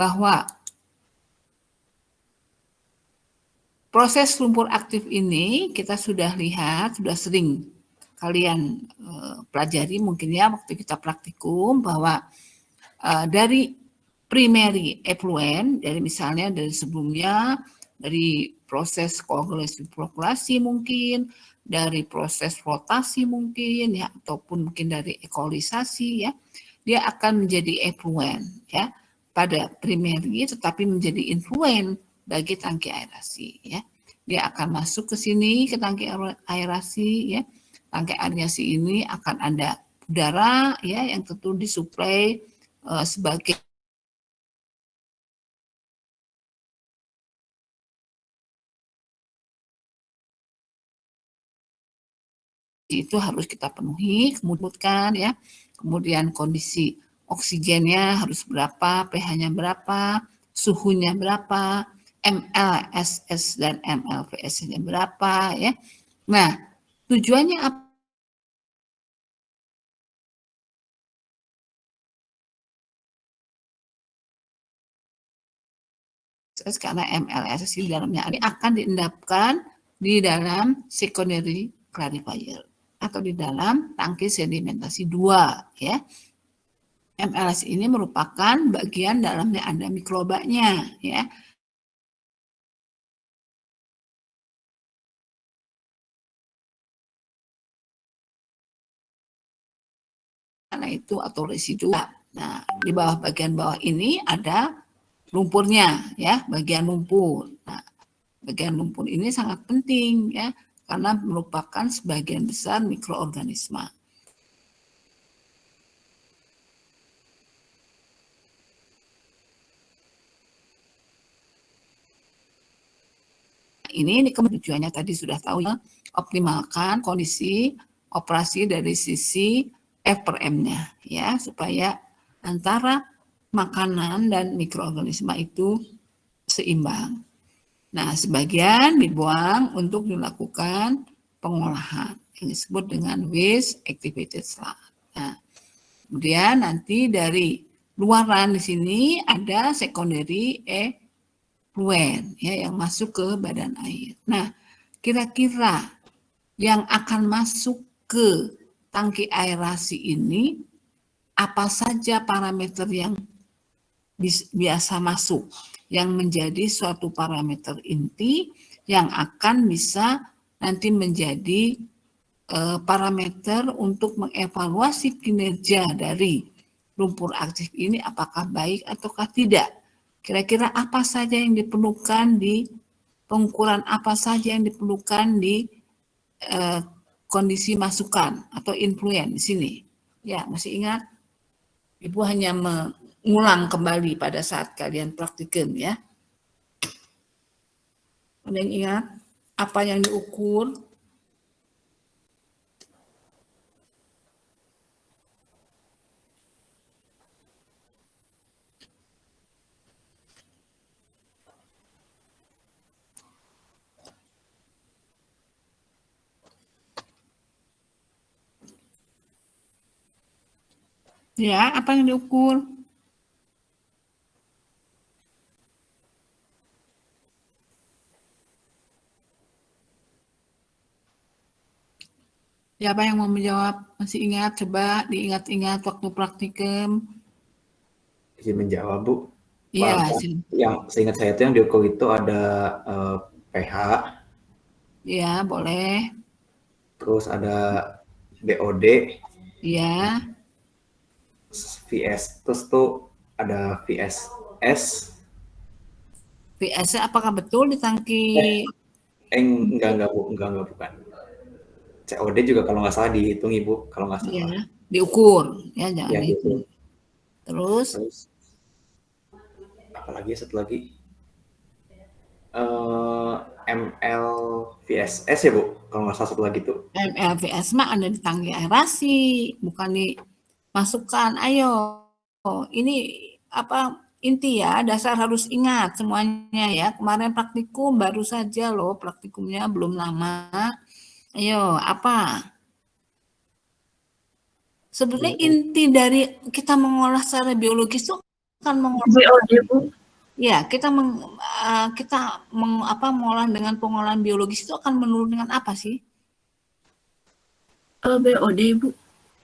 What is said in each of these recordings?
bahwa proses lumpur aktif ini kita sudah lihat, sudah sering kalian pelajari mungkin ya waktu kita praktikum, bahwa dari primary effluent, dari misalnya dari sebelumnya, dari proses koagulasi mungkin, dari proses flotasi mungkin ya, ataupun mungkin dari ekolisasi ya, dia akan menjadi effluent ya pada primary, tetapi menjadi influent bagi tangki aerasi ya. Dia akan masuk ke sini ke tangki aerasi ya. Tangki aerasi ini akan ada udara ya yang tentu disuplai sebagai itu harus kita penuhi, kemudian ya, kemudian kondisi oksigennya harus berapa, pH-nya berapa, suhunya berapa, MLSS dan MLVS-nya berapa ya. Nah, tujuannya apa? Karena MLSS di dalamnya ini akan diendapkan di dalam secondary clarifier atau di dalam tangki sedimentasi 2 ya. MLS ini merupakan bagian dalamnya ada mikrobanya ya. Karena itu atau residu. Nah, di bawah bagian bawah ini ada lumpurnya ya, bagian lumpur. Nah, bagian lumpur ini sangat penting ya karena merupakan sebagian besar mikroorganisme. Ini tujuannya tadi sudah tahu ya, optimalkan kondisi operasi dari sisi F per M-nya ya, supaya antara makanan dan mikroorganisme itu seimbang. Nah, sebagian dibuang untuk dilakukan pengolahan. Ini disebut dengan waste activated sludge. Nah, kemudian nanti dari luaran di sini ada secondary effluent ya yang masuk ke badan air. Nah, kira-kira yang akan masuk ke tangki aerasi ini apa saja parameter yang biasa masuk, yang menjadi suatu parameter inti yang akan bisa nanti menjadi parameter untuk mengevaluasi kinerja dari lumpur aktif ini apakah baik ataukah tidak. Kira-kira apa saja yang diperlukan di pengukuran, apa saja yang diperlukan di kondisi masukan atau influen di sini. Ya, masih ingat? Ibu hanya mengulang kembali pada saat kalian praktikum ya. Ada yang ingat apa yang diukur? Ya, apa yang diukur? Siapa yang mau menjawab? Masih ingat? Coba diingat-ingat waktu praktikum. Izin menjawab, Bu. Iya. Yang seingat saya itu yang diukur itu ada pH. Iya, boleh. Terus ada BOD. Iya. VS. Terus tuh ada VSS. VS apakah betul di tangki? Enggak, Bu. Enggak, bukan. COD juga kalau nggak salah dihitung, Ibu, kalau nggak salah. Iya, diukur. Ya, jangan Ya, dihitung. Terus? Apalagi satu lagi. MLVSS ya, Bu, kalau nggak salah satu lagi tuh. MLVS mah ada di tangki aerasi, bukan dimasukkan. Ayo, ini apa inti ya, dasar harus ingat semuanya ya. Kemarin praktikum baru saja loh, praktikumnya belum lama. Ayo, apa? Sebenarnya inti dari kita mengolah secara biologis itu akan BOD, Bu. Ya, kita mengolah dengan pengolahan biologis itu akan menurunkan apa sih? BOD, Bu.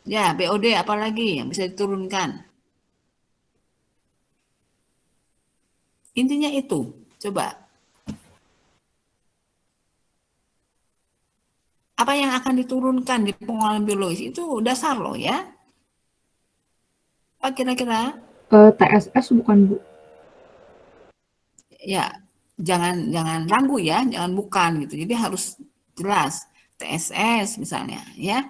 Ya, BOD apalagi yang bisa diturunkan? Intinya itu, coba. Apa yang akan diturunkan di pengolahan biologis itu dasar loh ya. Apa kira-kira? TSS bukan, Bu? Ya, jangan ragu ya, jangan bukan gitu. Jadi harus jelas. TSS misalnya ya.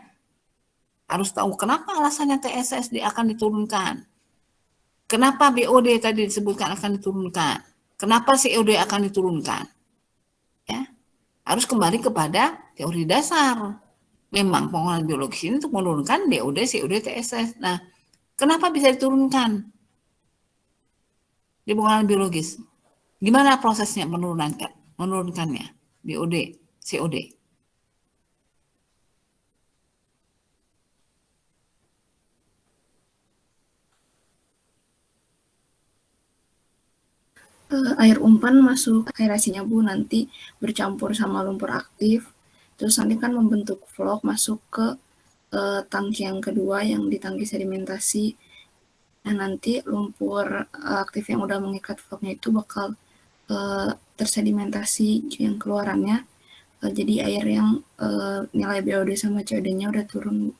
Harus tahu kenapa alasannya TSS akan diturunkan. Kenapa BOD tadi disebutkan akan diturunkan? Kenapa COD akan diturunkan? Ya, harus kembali kepada teori dasar. Memang pengolahan biologis ini untuk menurunkan BOD, COD, TSS. Nah, kenapa bisa diturunkan di pengolahan biologis? Gimana prosesnya menurunkannya? BOD, COD. Air umpan masuk aerasinya, Bu, nanti bercampur sama lumpur aktif, terus nanti kan membentuk vlog masuk ke tangki yang kedua yang di tangki sedimentasi. Nah, nanti lumpur aktif yang udah mengikat vlognya itu bakal tersedimentasi yang keluarannya jadi air yang nilai BOD sama COD-nya udah turun.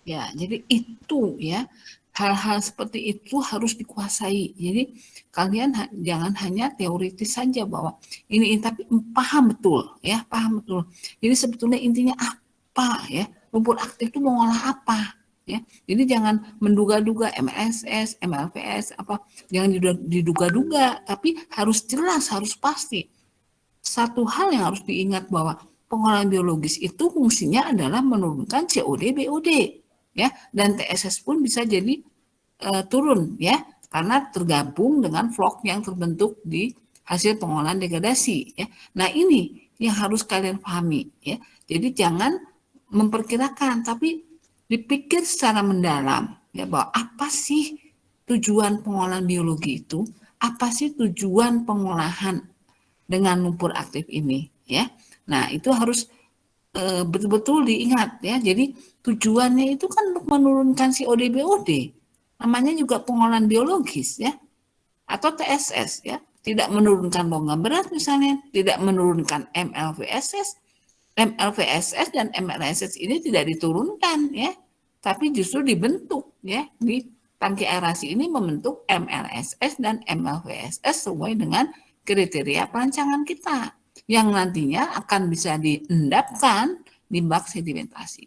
Ya, jadi itu ya, hal-hal seperti itu harus dikuasai. Jadi kalian jangan hanya teoritis saja bahwa ini tapi paham betul ya, paham betul. Jadi sebetulnya intinya apa ya? Lumpur aktif itu mengolah apa ya? Jadi jangan menduga-duga MLSS, MLVS apa, jangan diduga-duga, tapi harus jelas, harus pasti. Satu hal yang harus diingat bahwa pengolahan biologis itu fungsinya adalah menurunkan COD, BOD ya, dan TSS pun bisa jadi turun ya, karena tergabung dengan vlog yang terbentuk di hasil pengolahan degradasi ya. Nah, ini yang harus kalian pahami ya. Jadi jangan memperkirakan, tapi dipikir secara mendalam ya, bahwa apa sih tujuan pengolahan biologi itu, apa sih tujuan pengolahan dengan lumpur aktif ini ya. Nah, itu harus betul-betul diingat ya. Jadi tujuannya itu kan untuk menurunkan COD BOD. Namanya juga pengolahan biologis ya. Atau TSS ya. Tidak menurunkan logam berat misalnya, tidak menurunkan MLVSS. MLVSS dan MLSS ini tidak diturunkan ya. Tapi justru dibentuk ya, di tangki aerasi ini membentuk MLSS dan MLVSS sesuai dengan kriteria perancangan kita yang nantinya akan bisa diendapkan di bak sedimentasi.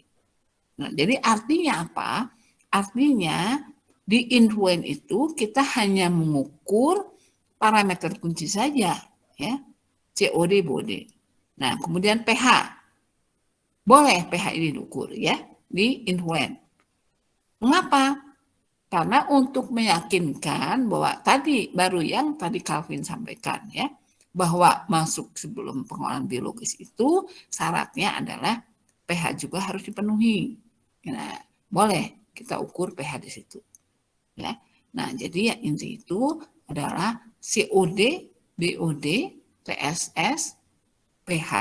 Nah, jadi artinya apa? Artinya di influen itu kita hanya mengukur parameter kunci saja, ya, COD, BOD. Nah, kemudian pH. Boleh pH ini diukur ya di influen. Mengapa? Karena untuk meyakinkan bahwa tadi baru yang tadi Calvin sampaikan ya, bahwa masuk sebelum pengolahan biologis itu syaratnya adalah pH juga harus dipenuhi. Nah, boleh kita ukur pH di situ. Ya. Nah, jadi ya inti itu adalah COD, BOD, TSS, pH.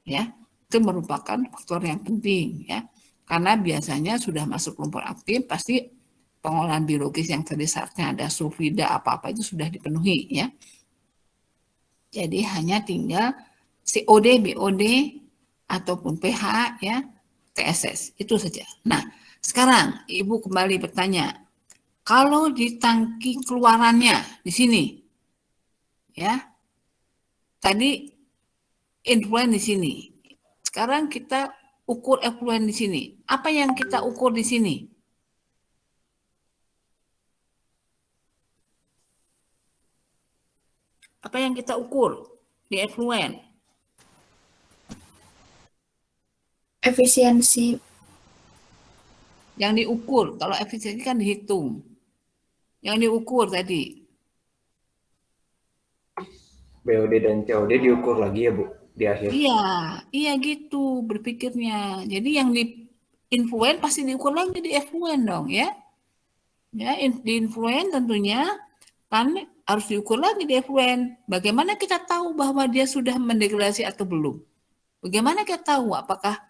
Ya, itu merupakan faktor yang penting ya. Karena biasanya sudah masuk lumpur aktif pasti pengolahan biologis yang tadi syaratnya ada sulfida apa-apa itu sudah dipenuhi ya. Jadi hanya tinggal COD, BOD ataupun pH ya, TSS itu saja. Nah, sekarang Ibu kembali bertanya, kalau di tangki keluarannya di sini ya, tadi influen di sini. Sekarang kita ukur effluent di sini. Apa yang kita ukur di sini? Apa yang kita ukur di effluent? Efisiensi. Yang diukur, kalau efisiensi kan dihitung. Yang diukur tadi. BOD dan COD diukur lagi ya, Bu, di akhir? Iya, iya gitu berpikirnya. Jadi yang di influen pasti diukur lagi di effluent dong ya. Ya, di influen tentunya kan harus diukur lagi di effluent. Bagaimana kita tahu bahwa dia sudah mendegradasi atau belum? Bagaimana kita tahu apakah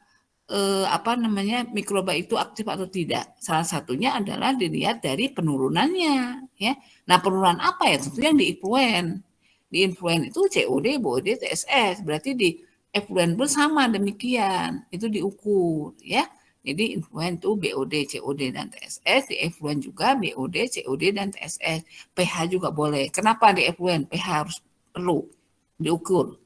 mikroba itu aktif atau tidak? Salah satunya adalah dilihat dari penurunannya, ya. Nah, penurunan apa ya? Tentu yang di effluent. Di effluent itu COD, BOD, TSS. Berarti di effluent pun sama demikian. Itu diukur, ya. Jadi effluent itu BOD, COD, dan TSS. Di effluent juga BOD, COD, dan TSS. pH juga boleh. Kenapa di effluent pH harus perlu diukur?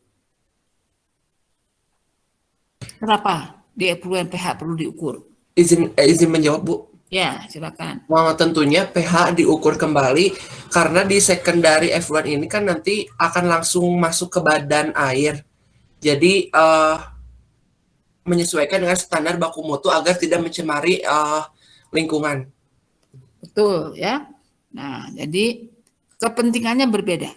Kenapa di effluent pH perlu diukur? Izin menjawab, Bu. Ya, silakan. Tentunya pH diukur kembali karena di secondary effluent ini kan nanti akan langsung masuk ke badan air. Jadi menyesuaikan dengan standar baku mutu agar tidak mencemari lingkungan. Betul ya. Nah, jadi kepentingannya berbeda.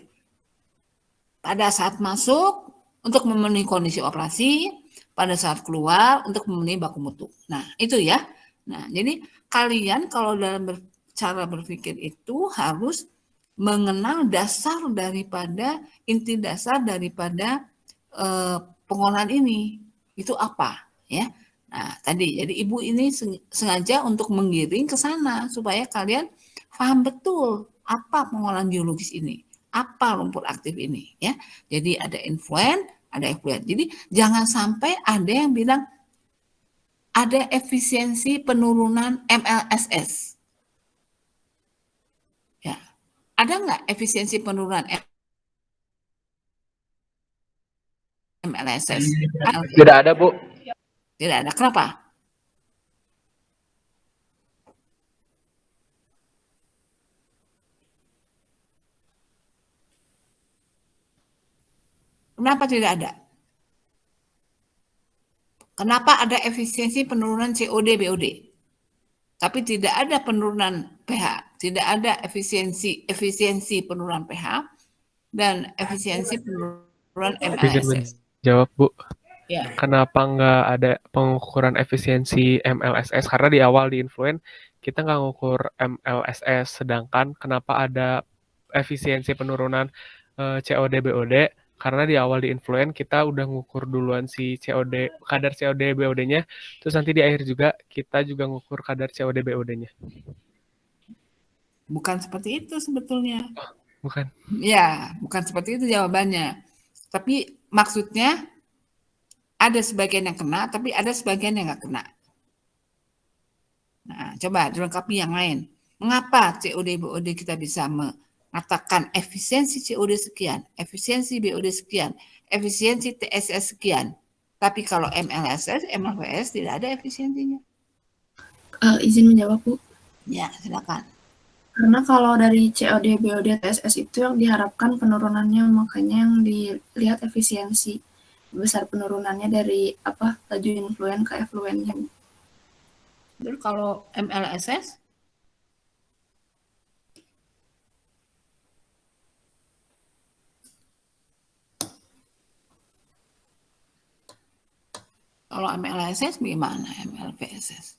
Pada saat masuk untuk memenuhi kondisi operasi, pada saat keluar untuk memenuhi baku mutu. Nah, itu ya. Nah, jadi kalian kalau dalam cara berpikir itu harus mengenal dasar daripada inti dasar daripada pengolahan ini. Itu apa ya? Nah, tadi jadi Ibu ini sengaja untuk menggiring ke sana supaya kalian paham betul apa pengolahan biologis ini, apa lumpur aktif ini ya. Jadi ada influen, ada effluent. Jadi jangan sampai ada yang bilang ada efisiensi penurunan MLSS. Ya. Ada nggak efisiensi penurunan MLSS? Tidak ada, Bu. Tidak ada. Kenapa? Kenapa tidak ada? Kenapa ada efisiensi penurunan COD, BOD? Tapi tidak ada penurunan pH, tidak ada efisiensi penurunan pH dan efisiensi penurunan MLSS. Jawab, Bu. Ya. Kenapa nggak ada pengukuran efisiensi MLSS? Karena di awal di influen kita nggak ngukur MLSS, sedangkan kenapa ada efisiensi penurunan COD, BOD? Karena di awal di influen kita udah ngukur duluan si COD, kadar COD, BOD-nya, terus nanti di akhir juga kita juga ngukur kadar COD, BOD-nya. Bukan seperti itu sebetulnya. Bukan? Ya, bukan seperti itu jawabannya. Tapi maksudnya ada sebagian yang kena, tapi ada sebagian yang nggak kena. Nah, coba dilengkapi yang lain. Mengapa COD, BOD kita bisa mengatakan efisiensi COD sekian, efisiensi BOD sekian, efisiensi TSS sekian. Tapi kalau MLSS, MLPS tidak ada efisiensinya. Izin menjawab, Bu. Ya, silakan. Karena kalau dari COD, BOD, TSS itu yang diharapkan penurunannya, makanya yang dilihat efisiensi besar penurunannya dari laju influen ke effluentnya. Terus kalau MLSS? Kalau MLSS gimana MLPSS?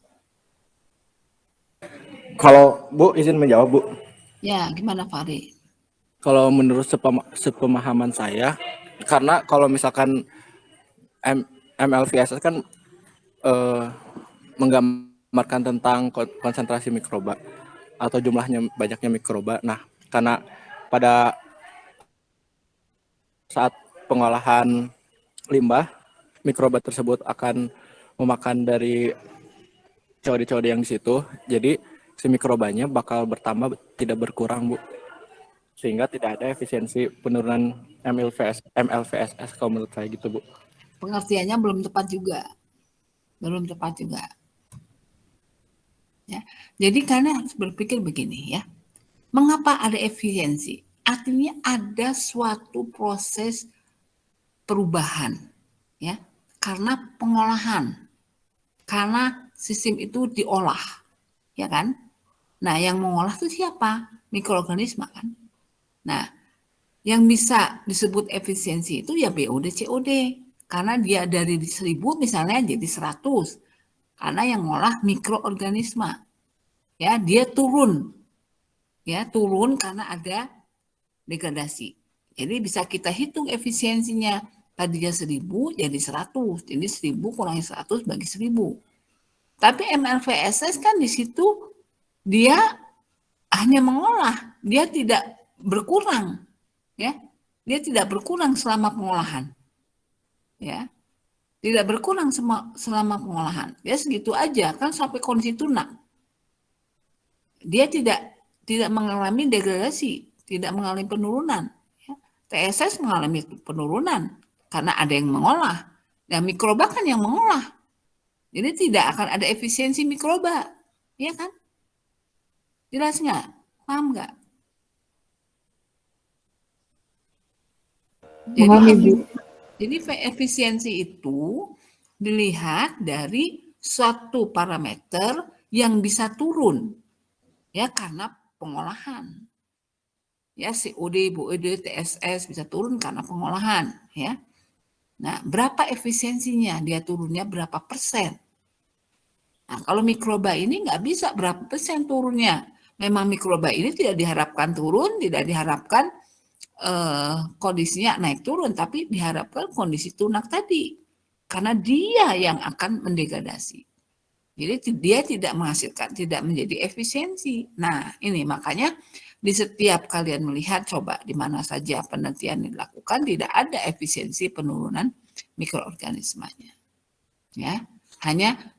Kalau Bu izin menjawab, Bu. Ya, gimana Fahri? Kalau menurut sepemahaman saya, karena kalau misalkan MLVSS kan menggambarkan tentang konsentrasi mikroba atau jumlahnya banyaknya mikroba. Nah, karena pada saat pengolahan limbah, mikroba tersebut akan memakan dari COD-COD yang di situ. Jadi si mikrobanya bakal bertambah, tidak berkurang, Bu. Sehingga tidak ada efisiensi penurunan MLVSS kalau menurut saya gitu, Bu. Pengertiannya belum tepat juga. Belum tepat juga. Ya. Jadi karena harus berpikir begini ya. Mengapa ada efisiensi? Artinya ada suatu proses perubahan ya. Karena pengolahan. Karena sistem itu diolah. Ya kan? Nah, yang mengolah itu siapa? Mikroorganisme kan. Nah, yang bisa disebut efisiensi itu ya BOD, COD. Karena dia dari 1000 misalnya jadi 100. Karena yang ngolah mikroorganisme. Ya, dia turun ya turun karena ada degradasi. Jadi bisa kita hitung efisiensinya. Tadinya 1000 jadi 100. Jadi 1000 kurangi 100 bagi 1000. Tapi MLVSS kan di situ dia hanya mengolah, dia tidak berkurang, ya. Dia tidak berkurang selama pengolahan. Ya. Tidak berkurang selama pengolahan. Dia segitu aja kan sampai kondisi tunak. Dia tidak mengalami degradasi, tidak mengalami penurunan. Ya. TSS mengalami penurunan karena ada yang mengolah. Dan mikroba kan yang mengolah. Jadi tidak akan ada efisiensi mikroba. Ya kan? Jelas nggak? Paham nggak? Jadi efisiensi itu dilihat dari suatu parameter yang bisa turun ya karena pengolahan. Ya COD, BOD, TSS bisa turun karena pengolahan ya. Nah, berapa efisiensinya? Dia turunnya berapa persen? Nah, kalau mikroba ini nggak bisa berapa persen turunnya. Memang mikroba ini tidak diharapkan turun, tidak diharapkan kondisinya naik turun, tapi diharapkan kondisi tunak tadi. Karena dia yang akan mendegradasi. Jadi dia tidak menghasilkan, tidak menjadi efisiensi. Nah, ini makanya di setiap kalian melihat, coba di mana saja penelitian dilakukan, tidak ada efisiensi penurunan mikroorganismenya. Ya, hanya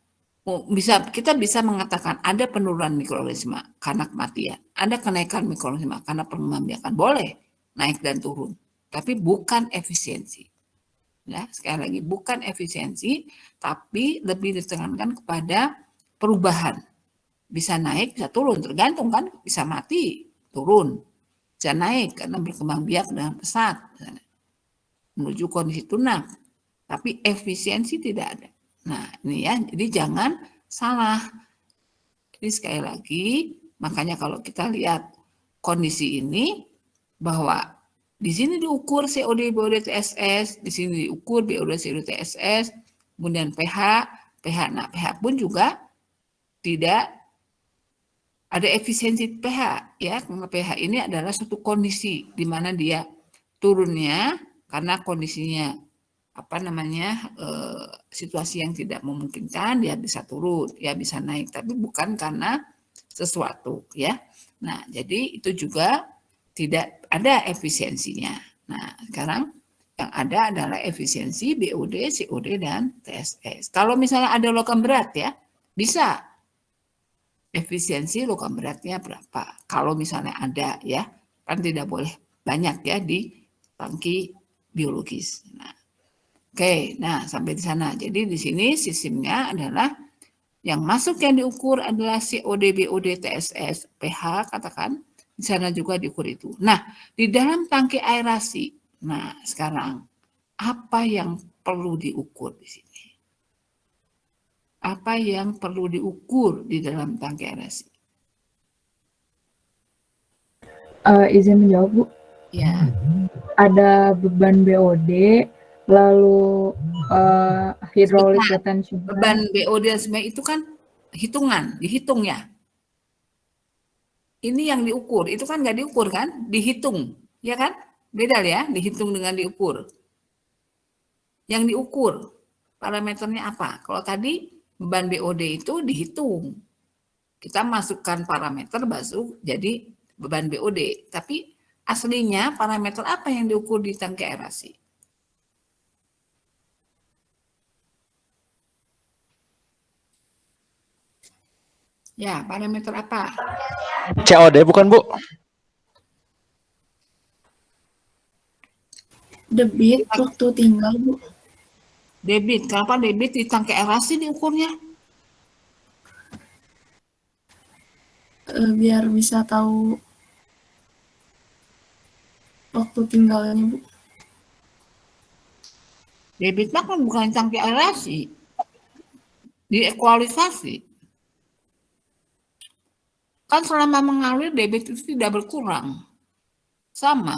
kita bisa mengatakan ada penurunan mikroorganisme karena kematian, ada kenaikan mikroorganisme karena perkembangan biakan, boleh naik dan turun, tapi bukan efisiensi. Ya, sekali lagi bukan efisiensi, tapi lebih ditekankan kepada perubahan. Bisa naik, bisa turun, tergantung kan, bisa mati, turun, bisa naik karena berkembang biak dengan pesat, misalnya, menuju kondisi tunak, tapi efisiensi tidak ada. Nah, ini ya, jadi jangan salah. Jadi sekali lagi, makanya kalau kita lihat kondisi ini, bahwa di sini diukur COD, BOD, TSS, di sini diukur BOD, COD, TSS, kemudian pH. Nah pH pun juga tidak ada efisiensi pH ya, karena pH ini adalah suatu kondisi di mana dia turunnya karena kondisinya situasi yang tidak memungkinkan, dia bisa turun, ya bisa naik, tapi bukan karena sesuatu ya. Nah, jadi itu juga tidak ada efisiensinya. Nah, sekarang yang ada adalah efisiensi BOD, COD, dan TSS. Kalau misalnya ada logam berat ya, bisa efisiensi logam beratnya berapa. Kalau misalnya ada ya, kan tidak boleh banyak ya di tangki biologis. Nah, oke, nah sampai di sana. Jadi di sini sistemnya adalah yang masuk yang diukur adalah COD, BOD, TSS, pH katakan. Di sana juga diukur itu. Nah, di dalam tangki aerasi, nah sekarang apa yang perlu diukur di sini? Apa yang perlu diukur di dalam tangki aerasi? Izin menjawab, Bu. Ya. Ada beban BOD, lalu hydraulic retention. Beban BOD itu kan hitungan, dihitung ya. Ini yang diukur, itu kan nggak diukur kan, dihitung, ya kan? Beda ya, dihitung dengan diukur. Yang diukur parameternya apa? Kalau tadi beban BOD itu dihitung, kita masukkan parameter baru jadi beban BOD. Tapi aslinya parameter apa yang diukur di tangki aerasi? Ya, parameter apa? COD bukan, Bu? Debit waktu tinggal, Bu. Debit. Kenapa debit di tangki aerasi diukurnya? Biar bisa tahu waktu tinggalnya, Bu. Debit kan bukan tangki aerasi. Diekualisasi. Kan selama mengalir debit itu tidak berkurang. Sama.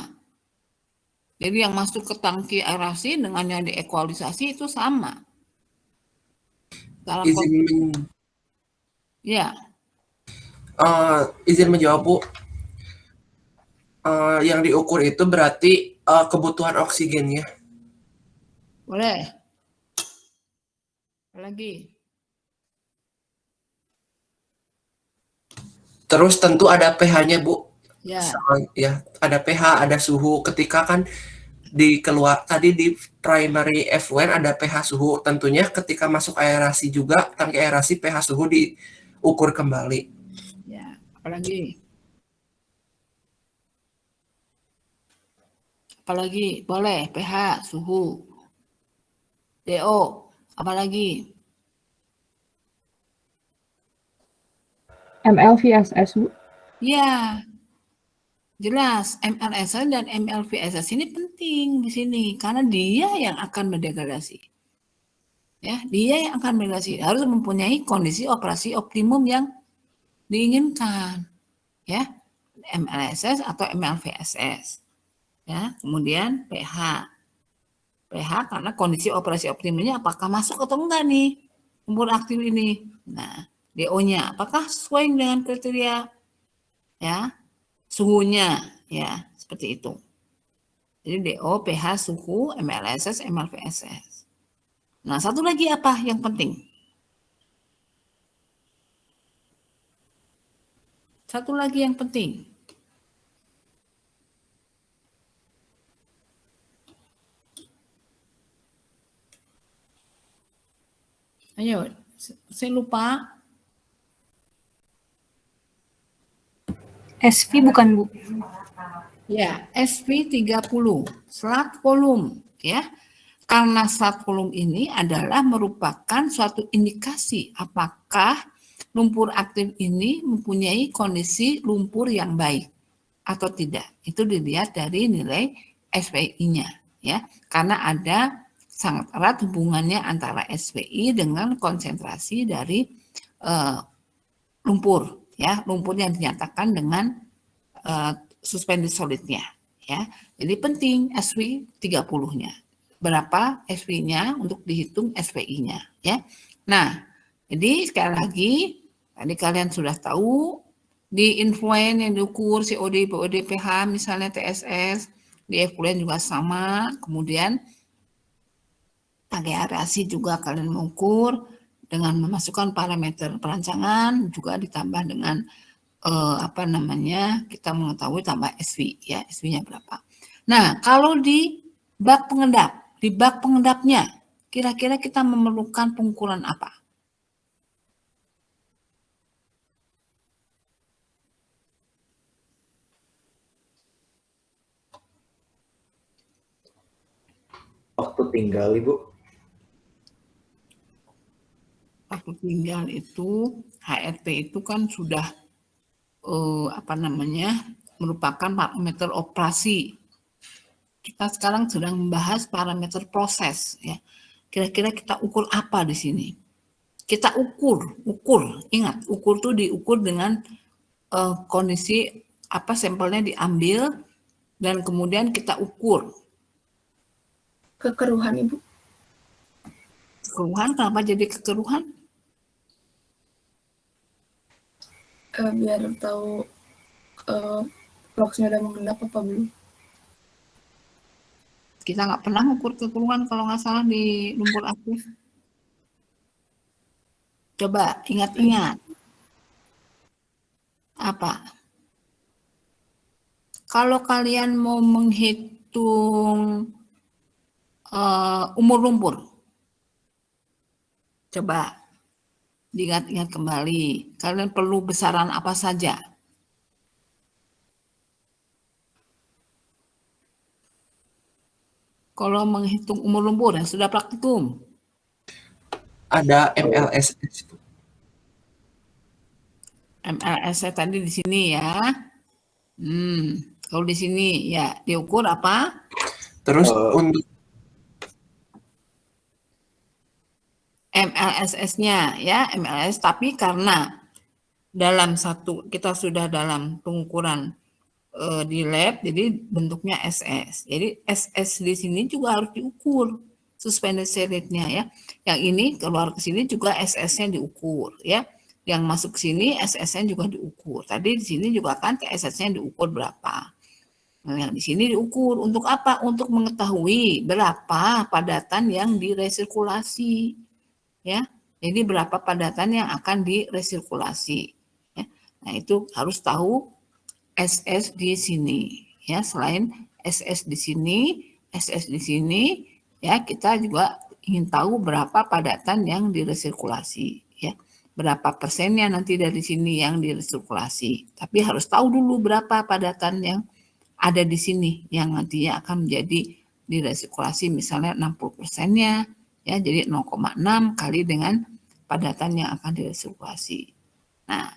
Jadi yang masuk ke tangki aerasi dengan yang diekualisasi itu sama. Dalam Izin ya. Izin menjawab, Bu. Yang diukur itu berarti kebutuhan oksigennya. Boleh. Apa lagi? Terus tentu ada pH-nya, Bu. Ya. Ya, ada pH, ada suhu. Ketika kan tadi di primary effluent ada pH suhu. Tentunya ketika masuk aerasi juga, tangki aerasi pH suhu diukur kembali. Ya, apalagi? Apalagi? Boleh, pH, suhu. DO, apalagi? MLVSS, Bu. Ya, jelas MLSS dan MLVSS ini penting di sini karena dia yang akan mendegradasi. Ya, dia yang akan mendegradasi harus mempunyai kondisi operasi optimum yang diinginkan. Ya, MLSS atau MLVSS. Ya, kemudian pH. pH karena kondisi operasi optimumnya apakah masuk atau enggak nih lumpur aktif ini. Nah, DO-nya apakah sesuai dengan kriteria ya, suhunya ya, seperti itu. Jadi DO, pH, suhu, MLSS, MLVSS. Nah, satu lagi apa yang penting? Satu lagi yang penting. Ayo, saya lupa. SV bukan, Bu? Ya, SV30, slat kolom, ya. Karena slat kolom ini adalah merupakan suatu indikasi apakah lumpur aktif ini mempunyai kondisi lumpur yang baik atau tidak. Itu dilihat dari nilai SPI-nya, ya. Karena ada sangat erat hubungannya antara SPI dengan konsentrasi dari lumpur, ya, lumpur yang dinyatakan dengan suspended solidnya, ya. Jadi penting SV 30-nya. Berapa SV-nya untuk dihitung SPI-nya, ya. Nah, jadi sekali lagi tadi kalian sudah tahu di influent yang diukur COD, POD, pH misalnya TSS, di effluent juga sama, kemudian tangki aerasi juga kalian mengukur dengan memasukkan parameter perancangan juga ditambah dengan kita mengetahui tambah SV ya, SV-nya berapa. Nah, kalau di bak pengendapnya kira-kira kita memerlukan pengukuran apa? Waktu tinggal, Ibu. Waktu tinggal itu HRT itu kan sudah merupakan parameter operasi. Kita sekarang sedang membahas parameter proses, ya. Kira-kira kita ukur apa di sini? Kita ukur, ingat, ukur itu diukur dengan kondisi apa sampelnya diambil dan kemudian kita ukur. Kekeruhan, Ibu. Kekeruhan, kenapa jadi kekeruhan? Biar tahu flux-nya udah mengendap apa belum. Kita nggak pernah ukur kekeruhan kalau nggak salah di lumpur aktif. Coba ingat-ingat. Apa? Kalau kalian mau menghitung umur lumpur, coba diingat-ingat kembali. Kalian perlu besaran apa saja? Kalau menghitung umur lumpur yang sudah praktikum. Ada MLSS. MLSS tadi di sini ya. Kalau di sini ya diukur apa? Terus untuk MLSS-nya ya, MLS, tapi karena kita sudah dalam pengukuran di lab, jadi bentuknya SS. Jadi SS di sini juga harus diukur suspended solid-nya ya. Yang ini keluar ke sini juga SS-nya diukur ya. Yang masuk ke sini SS-nya juga diukur. Tadi di sini juga kan TSS-nya diukur berapa. Nah, di sini diukur untuk apa? Untuk mengetahui berapa padatan yang diresirkulasi, ya. Jadi berapa padatan yang akan diresirkulasi. Ya. Nah, itu harus tahu SS di sini, ya. Selain SS di sini, SS di sini, ya, kita juga ingin tahu berapa padatan yang diresirkulasi, ya. Berapa persennya nanti dari sini yang diresirkulasi. Tapi harus tahu dulu berapa padatan yang ada di sini yang nantinya akan menjadi diresirkulasi, misalnya 60%-nya, ya, jadi 0,6 kali dengan padatan yang akan diresirkulasi. Nah,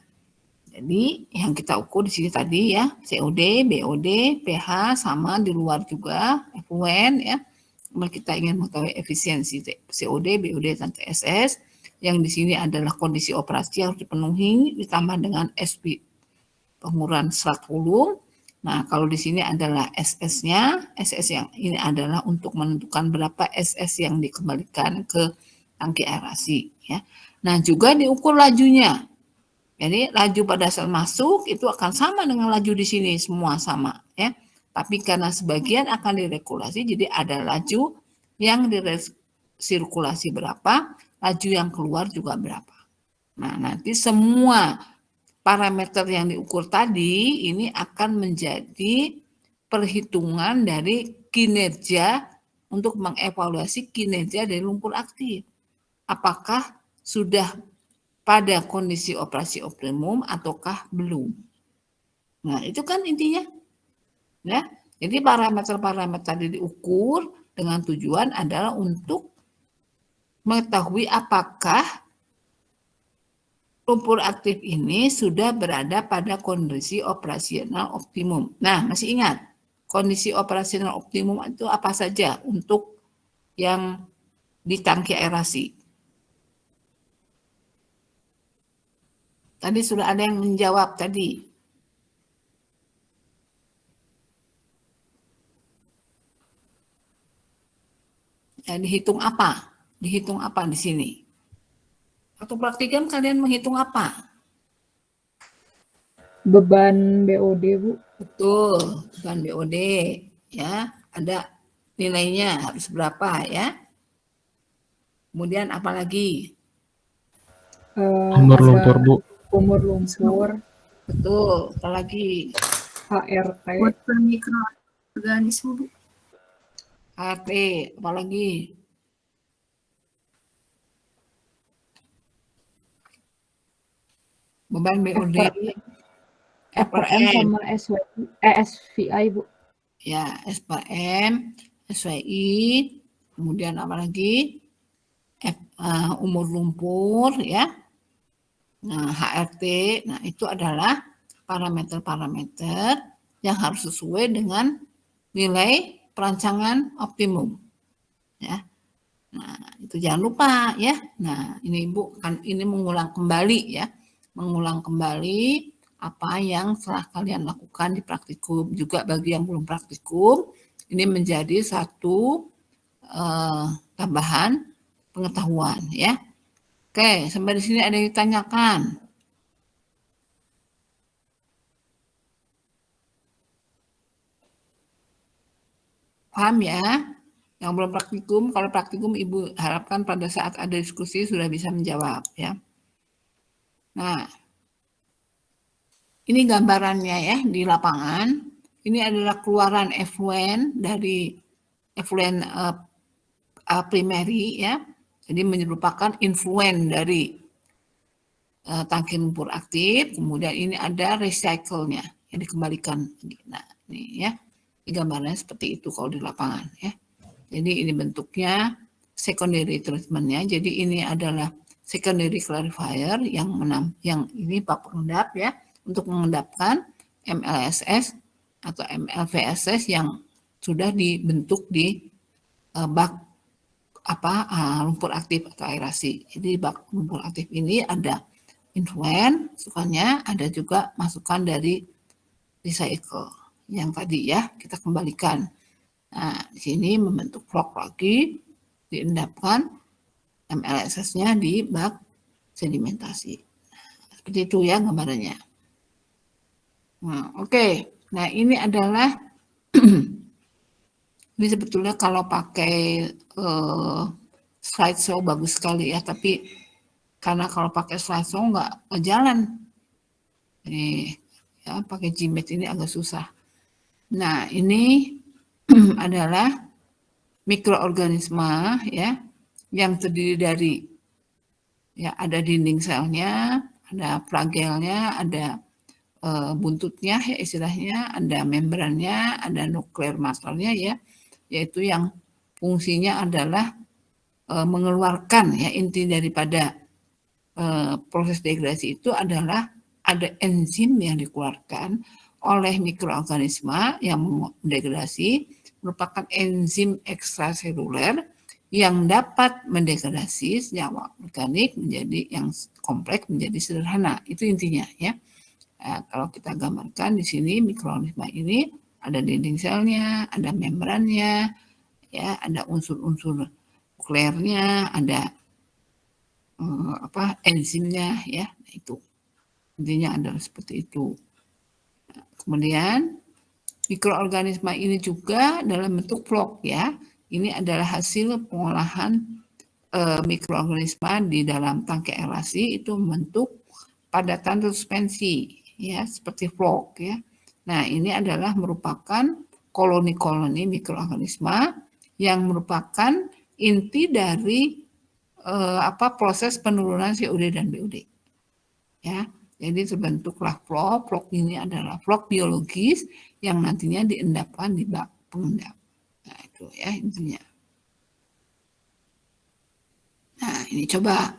jadi yang kita ukur di sini tadi ya, COD, BOD, pH sama di luar juga, effluent ya. Kalau kita ingin mengetahui efisiensi COD, BOD, dan TSS, yang di sini adalah kondisi operasi yang harus dipenuhi, ditambah dengan SP pengurangan serat volume. Nah, kalau di sini adalah SS-nya, SS yang ini adalah untuk menentukan berapa SS yang dikembalikan ke tangki aerasi. Ya. Nah, juga diukur lajunya. Jadi laju pada saat masuk itu akan sama dengan laju di sini, semua sama. Ya. Tapi karena sebagian akan diregulasi, jadi ada laju yang diresirkulasi berapa, laju yang keluar juga berapa. Nah, nanti semua parameter yang diukur tadi ini akan menjadi perhitungan dari kinerja untuk mengevaluasi kinerja dari lumpur aktif. Apakah sudah pada kondisi operasi optimum ataukah belum. Nah, itu kan intinya. Ya. Jadi parameter-parameter tadi diukur dengan tujuan adalah untuk mengetahui apakah lumpur aktif ini sudah berada pada kondisi operasional optimum. Nah, masih ingat, kondisi operasional optimum itu apa saja untuk yang di tangki aerasi? Tadi sudah ada yang menjawab tadi. Ya, dihitung apa? Dihitung apa di sini? Waktu praktikum kalian menghitung apa? Beban BOD, Bu. Betul, beban BOD. Ya, ada nilainya harus berapa ya. Kemudian apa lagi? Umur lumpur, Bu. Umur lumpur. Betul, apa lagi? HRT. Buat per mikroorganisme, Bu. HRT, apa lagi? Beban BOD, FPM sama SVI, Bu. Ya, SPM, SWI, kemudian apa lagi? Umur lumpur, ya. Nah, HRT, nah itu adalah parameter-parameter yang harus sesuai dengan nilai perancangan optimum. Ya. Nah, itu jangan lupa ya. Nah, ini Ibu kan ini mengulang kembali ya. Mengulang kembali apa yang telah kalian lakukan di praktikum. Juga bagi yang belum praktikum, ini menjadi satu tambahan pengetahuan ya. Oke, sampai di sini ada yang ditanyakan. Paham ya? Yang belum praktikum, kalau praktikum Ibu harapkan pada saat ada diskusi sudah bisa menjawab ya. Nah, ini gambarannya ya di lapangan. Ini adalah keluaran effluent dari effluent primary ya. Jadi merupakan influent dari tangki lumpur aktif. Kemudian ini ada recycle-nya yang dikembalikan. Nah, ini ya. Ini gambarnya seperti itu kalau di lapangan ya. Jadi ini bentuknya secondary treatment-nya. Jadi ini adalah secondary clarifier yang ini bak pengendap ya, untuk mengendapkan MLSS atau MLVSS yang sudah dibentuk di bak lumpur aktif atau aerasi. Jadi bak lumpur aktif ini ada influent masukannya, ada juga masukan dari recycle yang tadi ya kita kembalikan. Nah, di sini membentuk vlog lagi, diendapkan MLSS-nya di bak sedimentasi. Nah, seperti itu ya gambarannya. Nah, oke. Nah, ini adalah Ini sebetulnya kalau pakai slideshow bagus sekali ya, tapi karena kalau pakai slideshow nggak jalan. Ini ya pakai Gmeet ini agak susah. Nah ini adalah mikroorganisme ya yang terdiri dari ya ada dinding selnya, ada flagelnya, ada buntutnya ya istilahnya, ada membrannya, ada nuklear maternya ya, yaitu yang fungsinya adalah mengeluarkan ya inti daripada proses degradasi itu adalah ada enzim yang dikeluarkan oleh mikroorganisme yang mendegradasi, merupakan enzim ekstraseluler yang dapat mendegradasi senyawa organik menjadi yang kompleks menjadi sederhana. Itu intinya ya. Nah, kalau kita gambarkan di sini mikroorganisme ini ada dinding selnya, ada membrannya, ya, ada unsur-unsur nukleernya, ada enzimnya, ya, nah, itu intinya adalah seperti itu. Nah, kemudian mikroorganisme ini juga dalam bentuk vlog ya. Ini adalah hasil pengolahan mikroorganisme di dalam tangkai aerasi itu membentuk padatan suspensi ya seperti vlog ya. Nah, ini adalah merupakan koloni-koloni mikroorganisme yang merupakan inti dari proses penurunan COD dan BOD. Ya. Jadi terbentuklah vlog. Vlog ini adalah vlog biologis yang nantinya diendapkan di bak pengendap. Nah, itu ya intinya. Nah, ini coba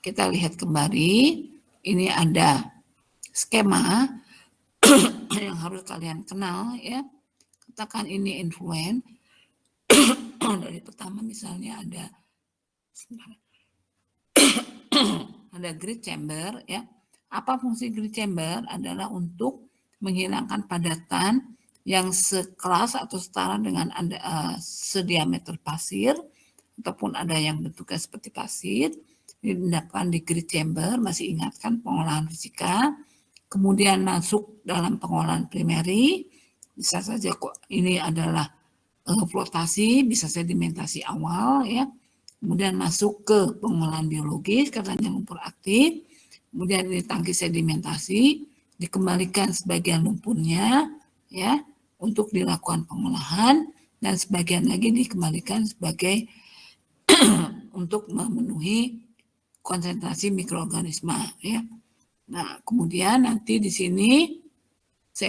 kita lihat kembali. Ini ada skema yang harus kalian kenal ya. Katakan ini influen. Dari pertama misalnya ada grid chamber ya. Apa fungsi grid chamber? Adalah untuk menghilangkan padatan yang sekelas atau setara dengan sediameter pasir ataupun ada yang bentuknya seperti pasir. Diendapkan di grid chamber, masih ingatkan pengolahan fisika, kemudian masuk dalam pengolahan primary, bisa saja kok ini adalah flotasi, bisa sedimentasi awal ya, kemudian masuk ke pengolahan biologis, katanya lumpur aktif, kemudian ini tangki sedimentasi, dikembalikan sebagian lumpurnya ya untuk dilakukan pengolahan, dan sebagian lagi dikembalikan sebagai untuk memenuhi konsentrasi mikroorganisme ya. Nah, kemudian nanti di sini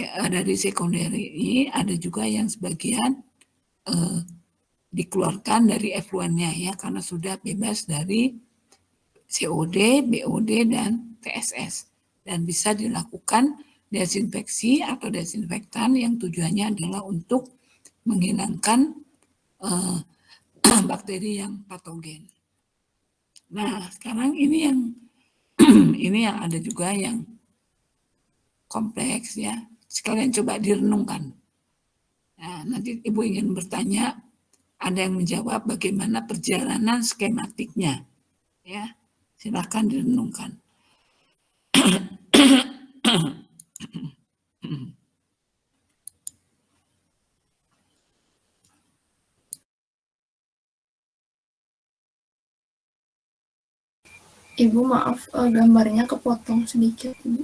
dari sekunder ini ada juga yang sebagian dikeluarkan dari efluennya ya karena sudah bebas dari COD, BOD dan TSS dan bisa dilakukan desinfeksi atau desinfektan yang tujuannya adalah untuk menghilangkan bakteri yang patogen. Nah, sekarang ini yang ada juga yang kompleks ya. Sekalian coba direnungkan. Nah, nanti Ibu ingin bertanya, ada yang menjawab bagaimana perjalanan skematiknya. Ya, silakan direnungkan. Ibu maaf, gambarnya kepotong sedikit, Ibu.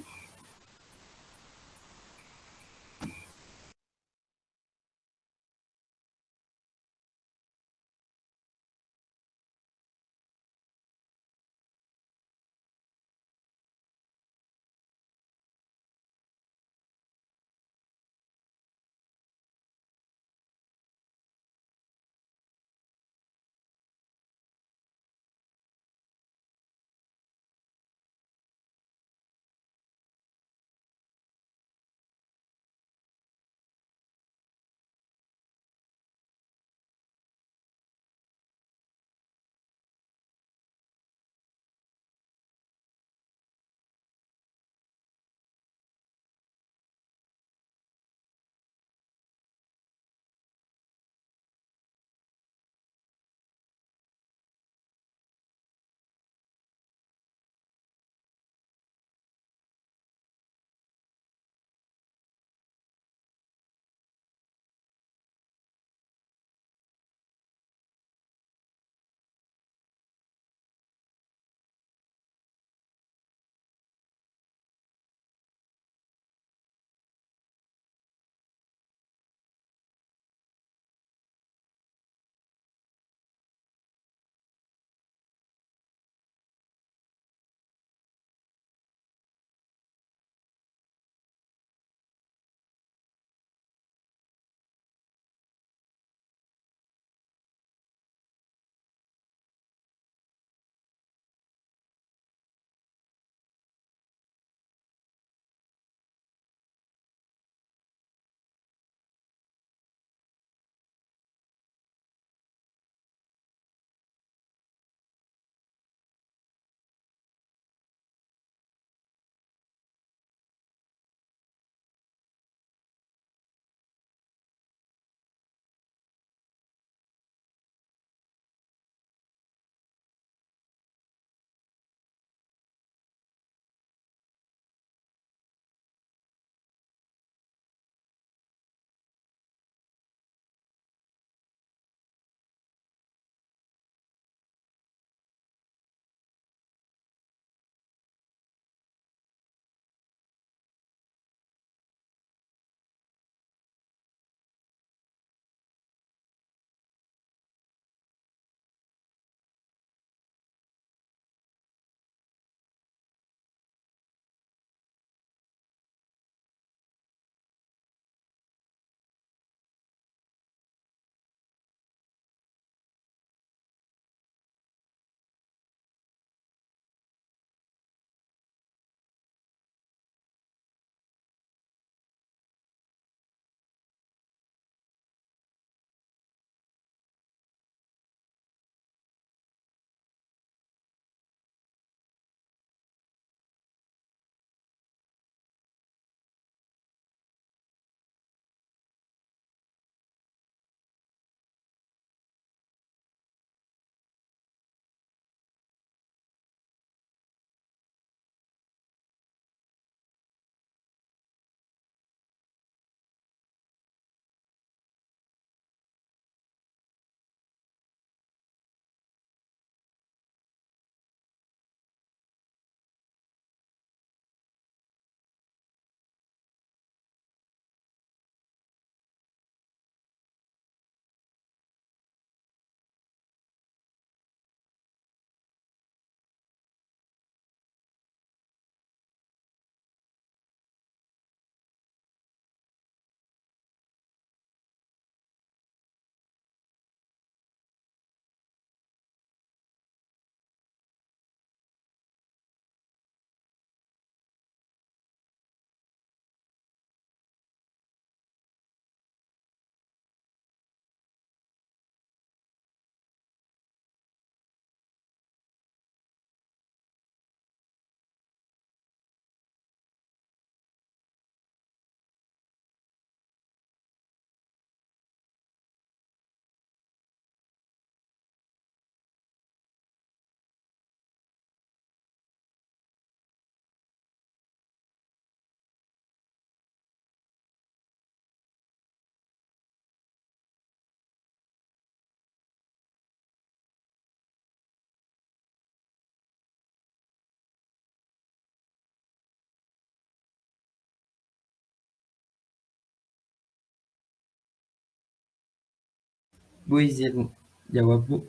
Bu izin jawab, Bu.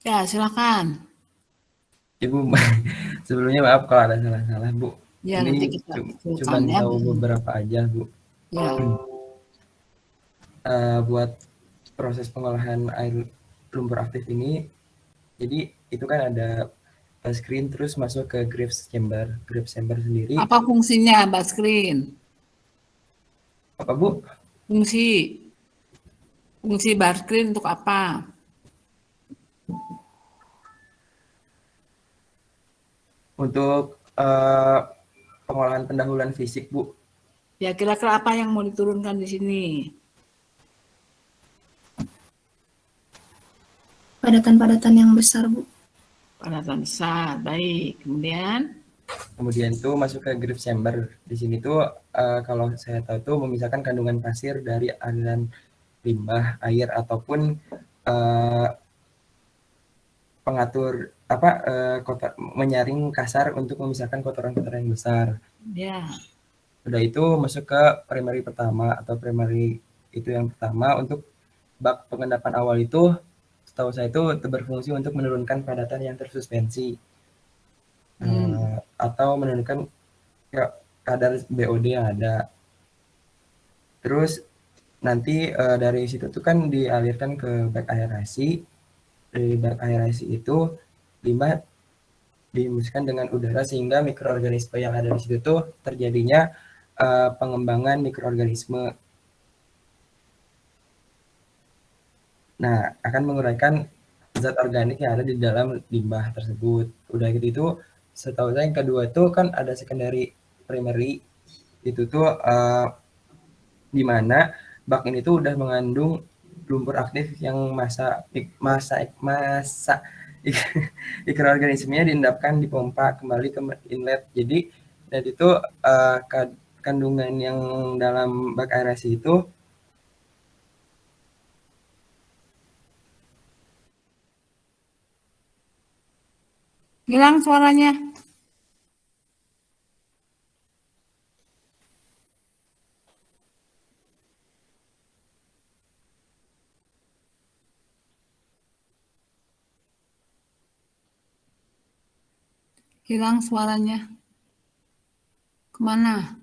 Ya, silakan. Ibu, sebelumnya maaf kalau ada salah-salah, Bu. Ya, Ini nanti kita cuman usulkan ya. tahu beberapa aja, Bu. Ya, Buat proses pengolahan air lumpur aktif ini, jadi itu kan ada screen terus masuk ke Graves chamber. Graves chamber sendiri, apa fungsinya Mbak Screen? apa Bu? Fungsi bar screen untuk apa? Untuk pengolahan pendahuluan fisik, Bu. Ya, kira-kira apa yang mau diturunkan di sini? Padatan-padatan yang besar, Bu. Padatan besar, baik. Kemudian tuh masuk ke Graves chamber. Di sini tuh kalau saya tahu tuh memisahkan kandungan pasir dari aliran limbah, air ataupun pengatur menyaring kasar untuk memisahkan kotoran-kotoran yang besar. Ya. Udah itu masuk ke primary pertama atau primary itu yang pertama untuk bak pengendapan awal itu setahu saya itu berfungsi untuk menurunkan padatan yang tersuspensi atau menurunkan kadar BOD yang ada. Terus nanti dari situ tuh kan dialirkan ke bak aerasi. Dari bak aerasi itu limbah dihembuskan dengan udara sehingga mikroorganisme yang ada di situ tuh terjadinya pengembangan mikroorganisme. Nah, akan menguraikan zat organik yang ada di dalam limbah tersebut. Udah gitu itu, setahu saya yang kedua itu kan ada secondary primary. Itu tuh di mana bak ini tuh udah mengandung lumpur aktif yang masa mikroorganismenya diendapkan dipompa kembali ke inlet. Jadi dari itu kandungan yang dalam bak aerasi itu hilang suaranya. Hilang suaranya. Kemana?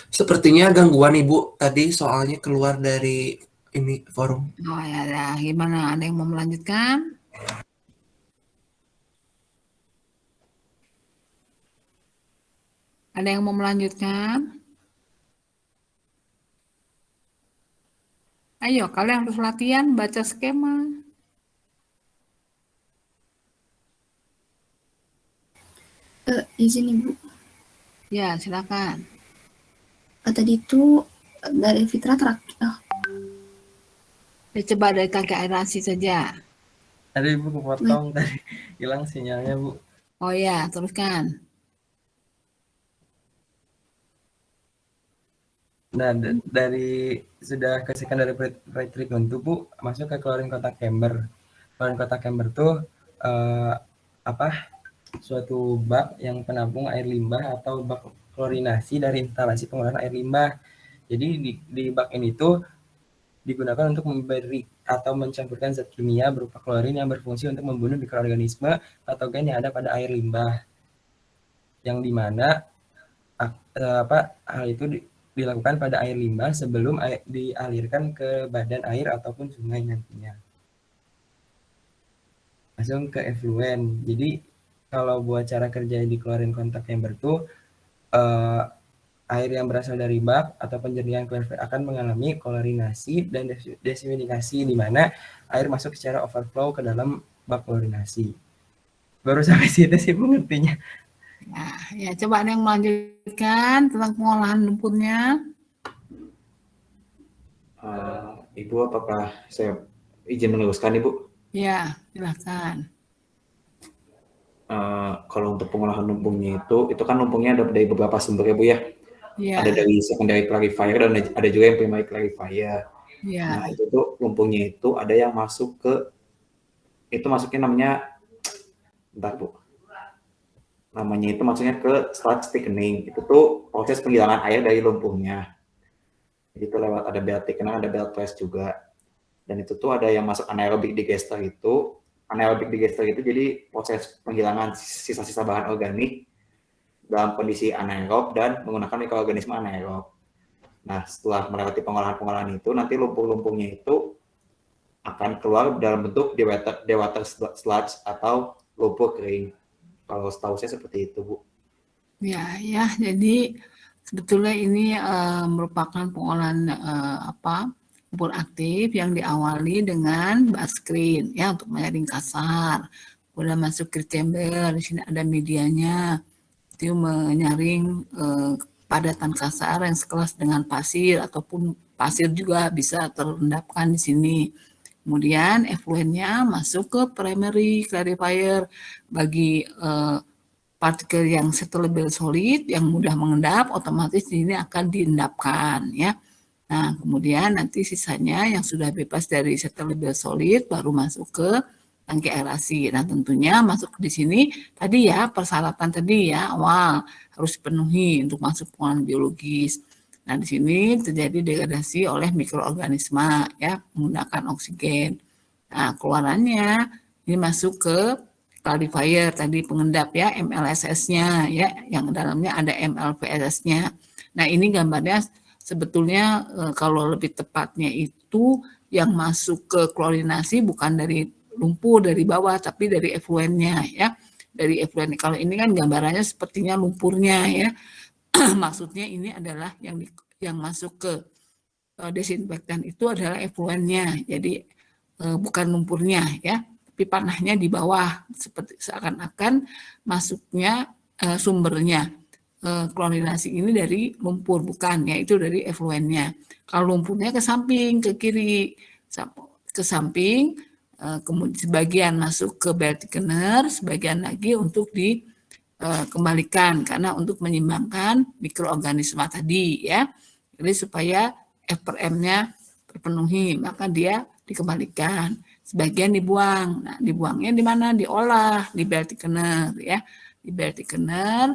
Sepertinya gangguan Ibu tadi soalnya keluar dari ini forum. Oh ya, gimana? Ada yang mau melanjutkan? Ada yang mau melanjutkan? Ayo, kalian harus latihan baca skema. Izin Ibu. Ya, silakan. Tadi itu dari Fitra terakhir. Ya, coba dari tangki aerasi saja. ada Ibu kepotong tadi, hilang sinyalnya Bu. Oh ya, teruskan. Nah, dari sudah ke secondary treatment tuh Bu, masuk ke chlorine contact chamber. Chlorine contact chamber tuh suatu bak yang penampung air limbah atau bak klorinasi dari instalasi pengolahan air limbah. Jadi di bak ini tuh digunakan untuk memberi atau mencampurkan zat kimia berupa klorin yang berfungsi untuk membunuh mikroorganisme patogen yang ada pada air limbah. Yang dimana hal itu dilakukan pada air limbah sebelum dialirkan ke badan air ataupun sungai nantinya. Langsung ke effluent. Jadi kalau buat cara kerja di chlorine contact chamber tuh air yang berasal dari bak atau penjernihan akan mengalami klorinasi dan desiminikasi di mana air masuk secara overflow ke dalam bak klorinasi. Baru sampai situ sih mengertinya. Nah, ya coba ada yang melanjutkan tentang pengolahan lumpurnya. Ibu, apakah saya izin meneruskan Ibu? Ya, silakan. Kalau untuk pengolahan lumpurnya itu kan lumpurnya ada dari beberapa sumber ya Bu ya. Ya. Ada dari secondary clarifier dan ada juga yang primary clarifier. Ya. Nah, itu tuh lumpurnya itu ada yang masuk ke, itu masuknya namanya, bentar Bu, namanya itu masuknya ke sludge thickening. Itu tuh proses penghilangan air dari lumpurnya. Jadi itu lewat ada belt thickener, ada belt press juga. Dan itu tuh ada yang masuk anaerobic digester itu. Anaerobic digester itu jadi proses penghilangan sisa-sisa bahan organik dalam kondisi anaerob dan menggunakan mikroorganisme anaerob. Nah, setelah melewati pengolahan-pengolahan itu, nanti lumpur-lumpurnya itu akan keluar dalam bentuk dewater sludge atau lumpur kering. Kalau setahu saya seperti itu, Bu. Ya, jadi sebetulnya ini merupakan pengolahan lumpur aktif yang diawali dengan baskrin ya untuk menyaring kasar. Kemudian masuk ke chamber, di sini ada medianya. Itu menyaring padatan kasar yang sekelas dengan pasir ataupun pasir juga bisa terendapkan di sini. Kemudian effluentnya masuk ke primary clarifier bagi partikel yang settleable solid yang mudah mengendap, otomatis ini akan diendapkan ya. Nah, kemudian nanti sisanya yang sudah bebas dari settleable solid baru masuk ke tangki aerasi. Nah, tentunya masuk di sini tadi ya persyaratan tadi ya awal harus dipenuhi untuk masuk pengolahan biologis. Nah, di sini terjadi degradasi oleh mikroorganisme ya menggunakan oksigen. Nah, keluarannya ini masuk ke clarifier tadi pengendap ya MLSS-nya ya yang dalamnya ada MLVSS-nya. Nah, ini gambarnya sebetulnya kalau lebih tepatnya itu yang masuk ke klorinasi bukan dari lumpur dari bawah tapi dari effluentnya ya. Dari effluent. Kalau ini kan gambarannya sepertinya lumpurnya ya. Maksudnya ini adalah yang masuk ke desinfektan itu adalah effluentnya. Jadi bukan lumpurnya ya, tapi panahnya di bawah seperti seakan-akan masuknya sumbernya. Klorinasi ini dari lumpur bukan ya, itu dari effluentnya. Kalau lumpurnya ke samping ke kiri ke samping kemudian sebagian masuk ke belt thickener, sebagian lagi untuk dikembalikan karena untuk menyimbangkan mikroorganisme tadi ya. Jadi supaya F/M-nya terpenuhi, maka dia dikembalikan. Sebagian dibuang. Nah, dibuangnya di mana? Diolah di belt thickener ya. Di belt thickener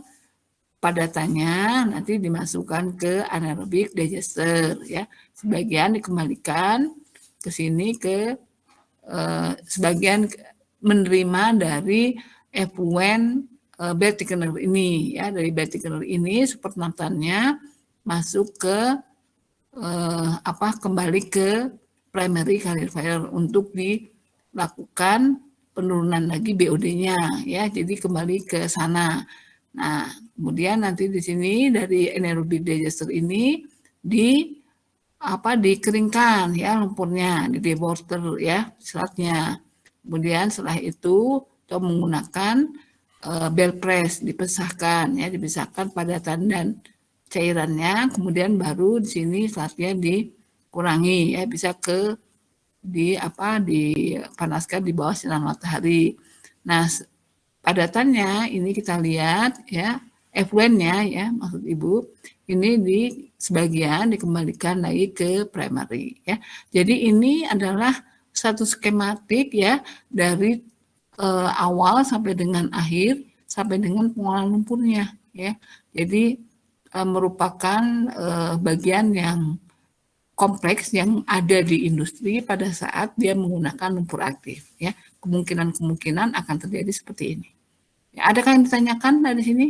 padatannya nanti dimasukkan ke anaerobic digester ya. Sebagian dikembalikan ke sini ke sebagian menerima dari effluent belt thickener ini ya. Dari belt thickener ini supernatannya masuk ke kembali ke primary clarifier untuk dilakukan penurunan lagi BOD-nya ya. Jadi kembali ke sana. Nah, kemudian nanti di sini dari anaerobic digester ini dikeringkan ya lumpurnya, di dewater ya selatnya. Kemudian setelah itu kita menggunakan belt press dipisahkan ya, dipisahkan padatan dan cairannya, kemudian baru di sini selatnya dikurangi ya, bisa dipanaskan di bawah sinar matahari. Nah, padatannya ini kita lihat ya, effluentnya ya maksud Ibu, ini di sebagian dikembalikan lagi ke primary ya. Jadi ini adalah satu skematik ya dari awal sampai dengan akhir sampai dengan pengolahan lumpurnya ya. Jadi merupakan bagian yang kompleks yang ada di industri pada saat dia menggunakan lumpur aktif ya. Kemungkinan-kemungkinan akan terjadi seperti ini. Ya, adakah yang ditanyakan dari sini?